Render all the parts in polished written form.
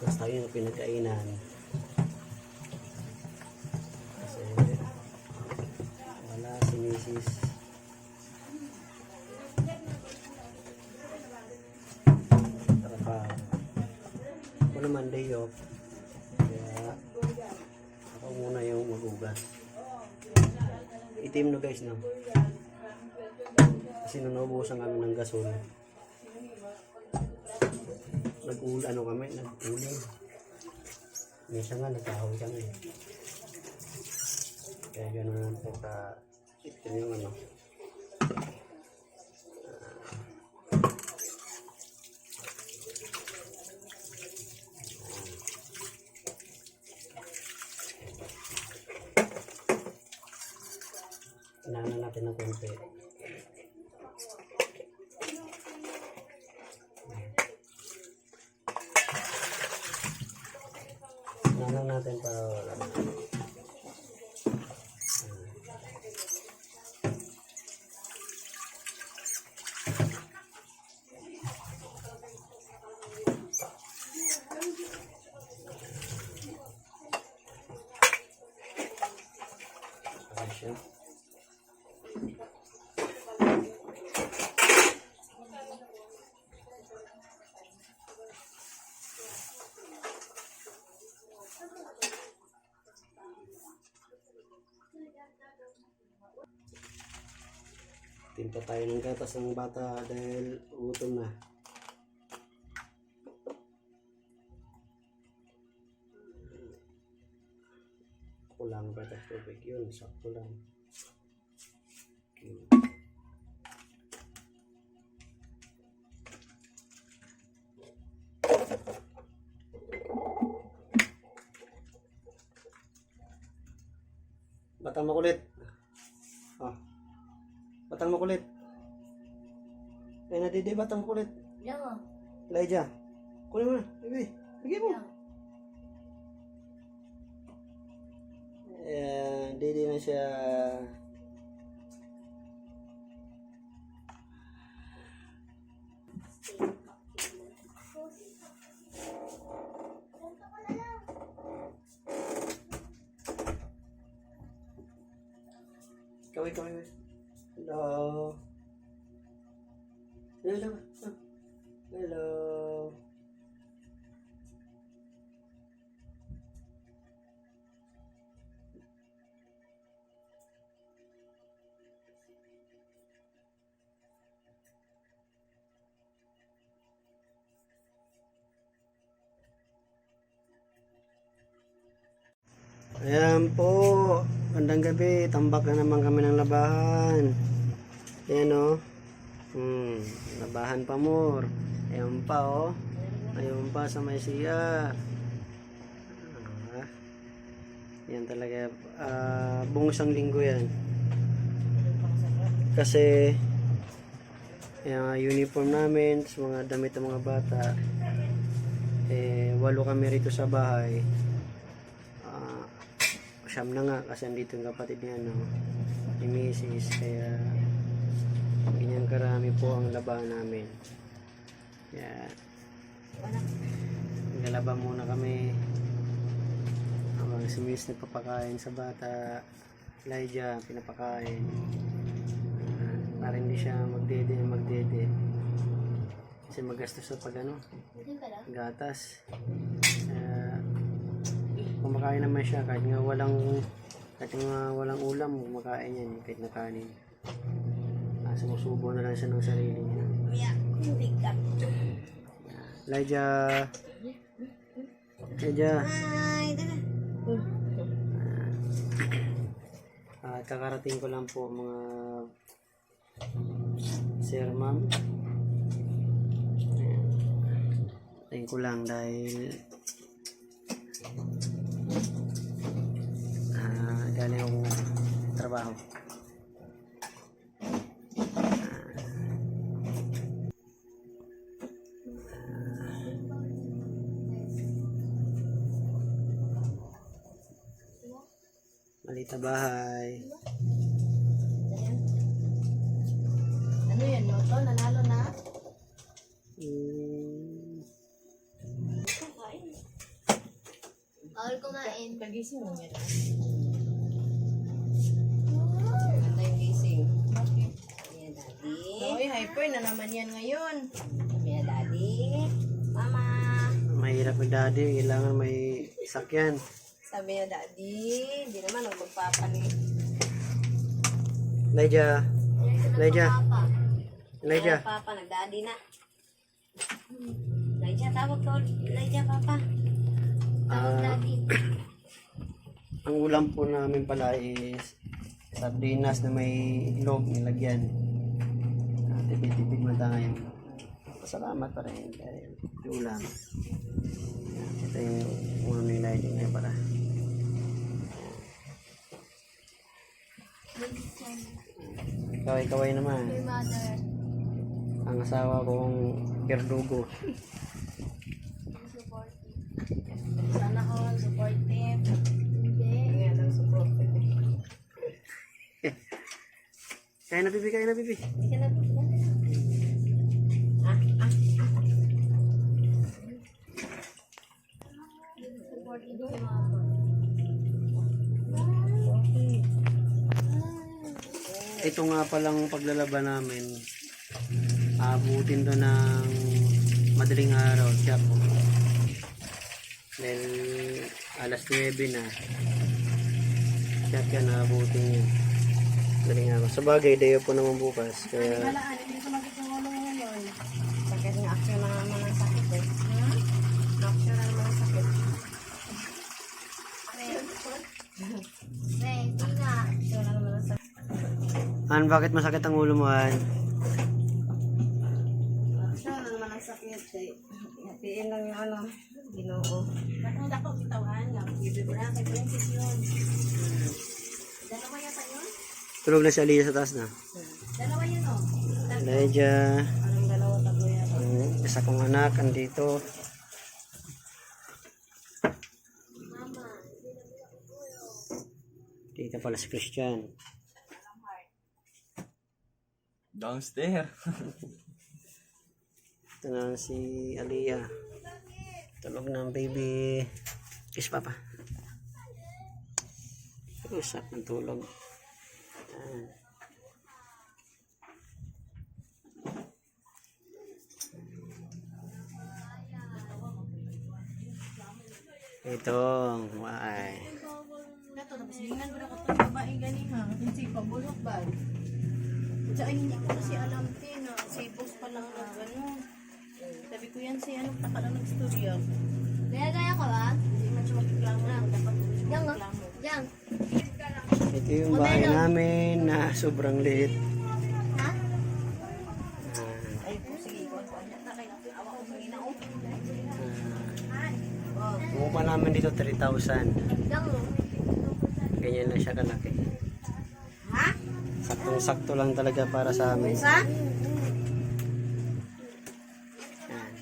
Tapos tayo yung pinagkainan. Kasi wala si Mrs. Trabaho. Ako naman day off. Kaya ako muna yung magugas. Itim no guys, no? Kasi nanubusan kami ng gasol. Nag-ulan kami, nag-ulan. Minsan nga, nagkahoy kami. Kaya gano'n natin itim yung ano. Inaano natin ng konti. Inaano natin para wala na. Ayan siya. Timpa tayo ng gatas ng bata dahil gutom na. Kulang gatas tubig yun, sakto lang. Okay. Batang makulit. Batang makulit. Ay nadidi batang makulit. Yan. Elijah. Kunin mo na. Bibi. Bigay mo. Ayan. Didi na siya. Kaway. Hello. Hello. Hello. Ayan po. Bandang gabi, tambak na naman kami ng labahan. Ayan o. Labahan pa more. Ayan pa o. Ayan pa sa may CR. Yan talaga. Buong isang linggo yan. Kasi yung uniform namin, mga damit ng mga bata. 8 kami rito sa bahay. Siyam na nga kasi andito yung kapatid niya ni Mrs. Kaya ganyan karami po ang labahan namin. Kaya naglalaba muna kami habang si Mrs. nagpapakain sa bata. Elijah pinapakain para hindi siya magdede kasi magastos sa gatas. Kumakain naman siya kahit nga walang ulam, kumakain yan kahit na kanin. Sumusubo na lang siya ng sarili niya. Elijah. Kakarating ko lang po mga sir ma'am. Tayin ko lang dahil galing akong trabaho. Malita bahay. Ano yan, Loto? Nanalo na? kumain. Kagising mo yan. Ganda yung gising. Bakit? Sabi niya, Daddy. Uy, hyper na naman yan ngayon. Sabi niya, Daddy. Mama. Mahirap yung daddy. Kailangan may sakyan. Sabi niya, Daddy. Hindi naman ako magpapalit. Elijah. Elijah. Elijah. Papa, nag-daddy na. Elijah, tawag ko. Elijah, Papa. Tawag Ah, Daddy. ang ulam po namin pala is sardinas na may itlog nilagyan. Tipid-tipid mo tayo. Salamat pa rin dahil yung ulam. Ito yung ulam ni Elijah ngayon pala. Kaway-kaway naman. Mother. Ang asawa kong Perdugo. Sana all supportive. Hindi. Nga lang support. Kaya na pipi, kaya na pipi. Hindi ka na po. Ah. Supportive si mama. Ito nga palang paglalaban namin. Abutin to ng madaling araw. Siya po. Dahil alas 9 na. Siya ka naabutin yun. Madaling araw. Sa bagay, dayo po naman bukas. Kaya Halaan, hindi ko magkakawala ngayon. Sakit ng action na naman ang sakit eh. Action na naman ang sakit. Hindi nga. Action na naman ang sakit. bakit masakit ang ulo mo, Han? Action na naman ang sakit eh. Hatiin lang yung ano. Ginoo. Bakit ako kitawan nga? Bibig na kay Princess yun. Dalawa yata yun? Tulog na si Aliyah sa taas na. Dalawa yun o. Elijah. Parang dalawa tatlo yata. Ang isa kong anak, andito. Dito pala si Christian. Downstairs. Ito na si Aliyah. Tulog na ang baby. Kiss papa. Usap ng tulog. Ayan. Ito, why? Ito, tapos lingan ko na ko itong babae ganiha. Hindi pa, bulok ba? Sa ay, hindi ko kasi alam din na si boss pa lang nag-ano. Sabi ko yan si ano, taka lang nag-storya. Kaya ka ba? Hindi man siya magreklamo lang. Dapat siya Yang, magreklamo. yang. Ito yung bahay namin na sobrang liit. Ha? Ah, Ay po, sige, ikaw ang panyata. Kaya awa ko mga inao. Buka namin dito 3,000. Yang. Ganyan lang siya kalaki. Ha? Saktong-sakto lang talaga para sa amin. Sa? Yan.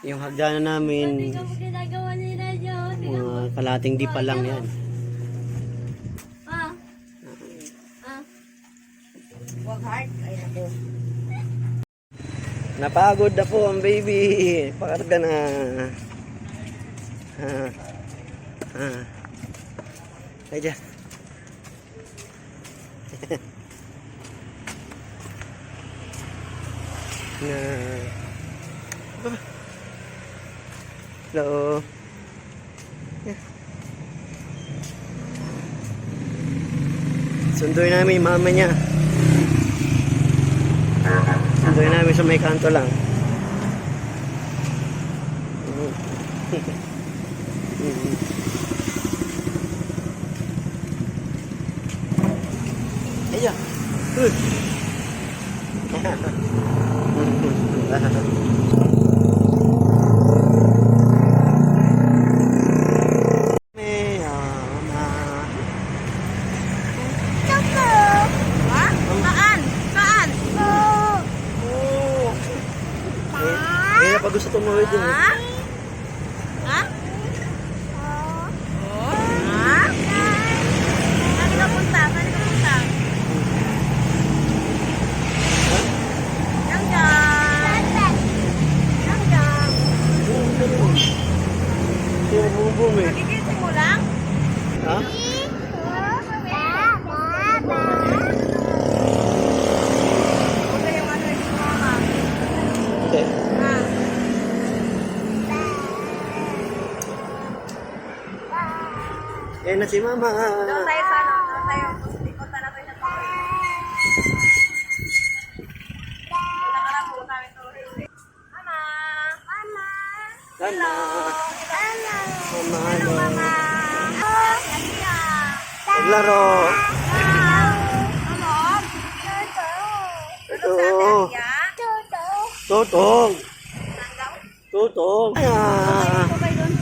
Yung hagdanan namin, Ginagawa nila dyan. mga kalating di pa lang yan. Ah. Ah. Wag hard. Ay, ako. Napagod na po ang baby. Pakarga na. Elijah. Na. Hello. Sunduin namin yung mama niya. Sunduin namin sa may kanto lang. Ayan. Saan? Saan? Kaya pag gusto tumawid din. Ha? Ha? Ha? Saan ka punta? Saan ka punta? Yang yang. Yang yang. Yung bubong eh. Nagigising mo na si Mama. Doon tayo sa ano, doon tayo. Punta na tayo sa Torre. Nakarap po kami Torre. Mama! Mama! Mama. Mama. Hello. Mama! Paglaro. Ito. Tutong. Tutong. Ah. Okay doon.